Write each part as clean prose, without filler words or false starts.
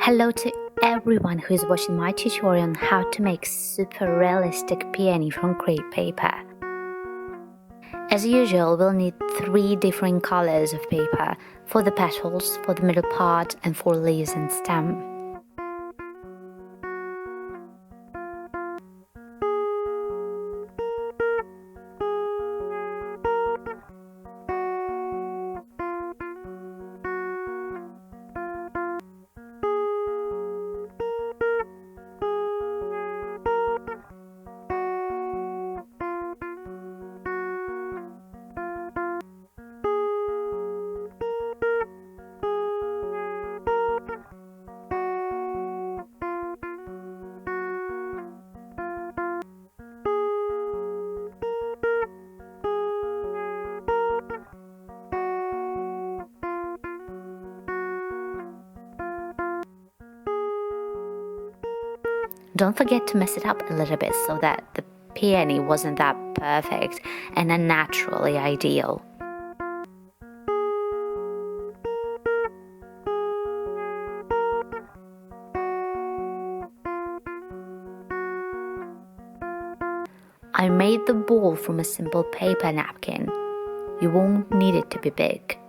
Hello to everyone who is watching my tutorial on how to make super realistic peony from crepe paper. As usual, we'll need 3 different colors of paper for the petals, for the middle part and for leaves and stem. Don't forget to mess it up a little bit so that the peony wasn't that perfect and unnaturally ideal. I made the ball from a simple paper napkin. You won't need it to be big.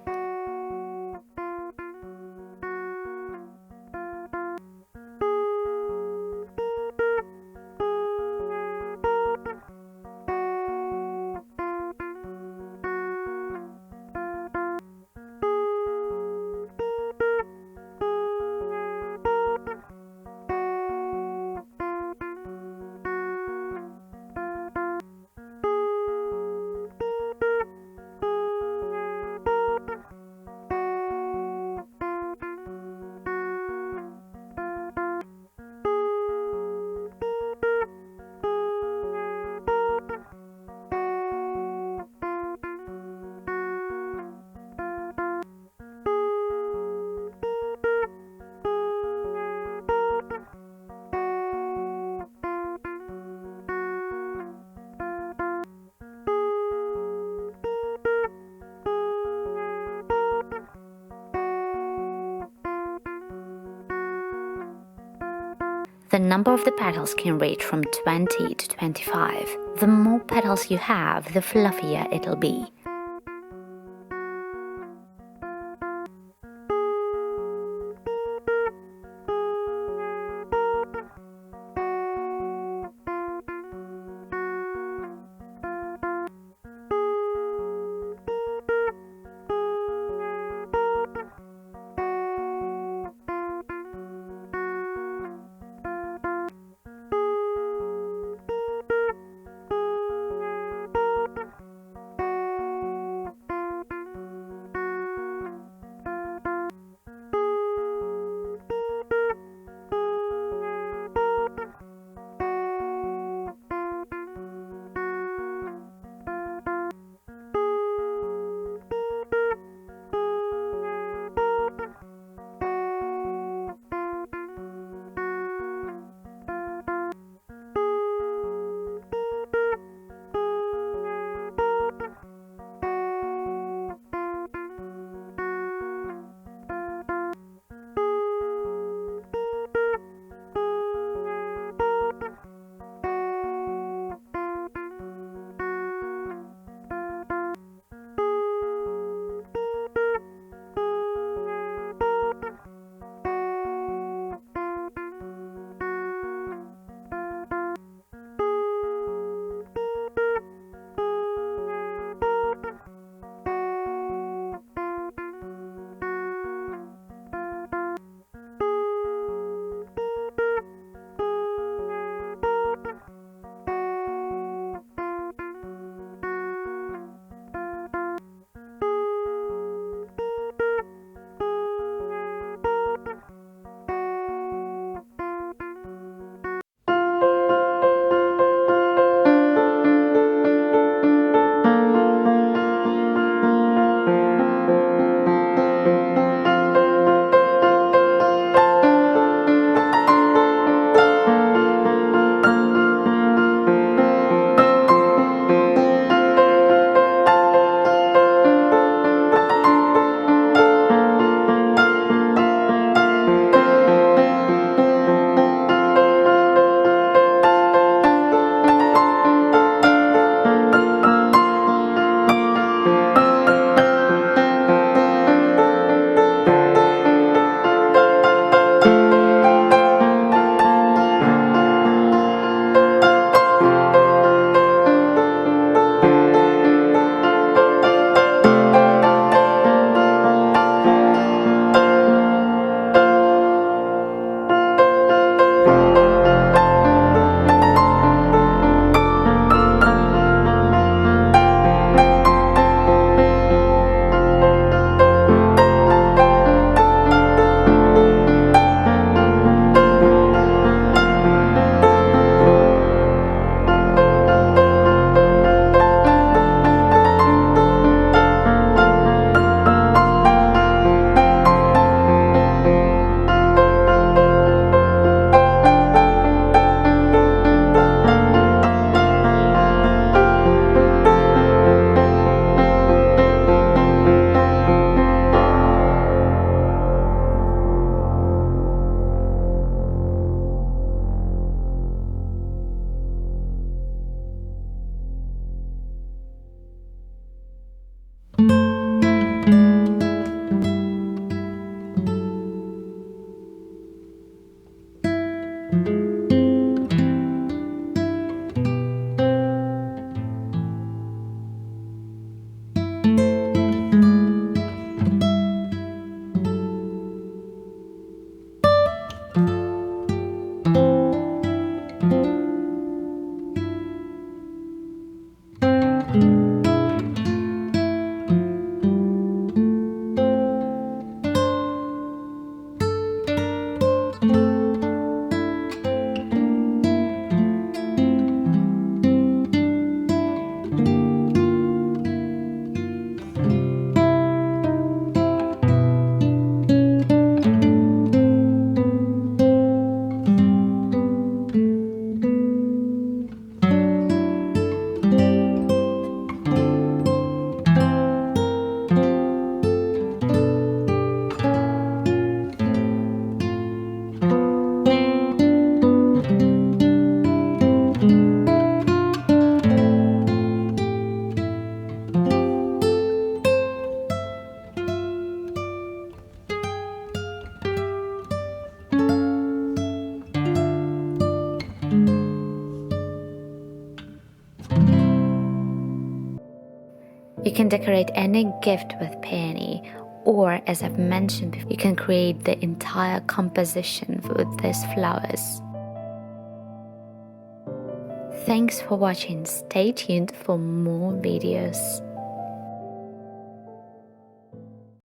The number of the petals can range from 20 to 25. The more petals you have, the fluffier it'll be. You can decorate any gift with peony, or as I've mentioned before, you can create the entire composition with these flowers. Thanks for watching. Stay tuned for more videos.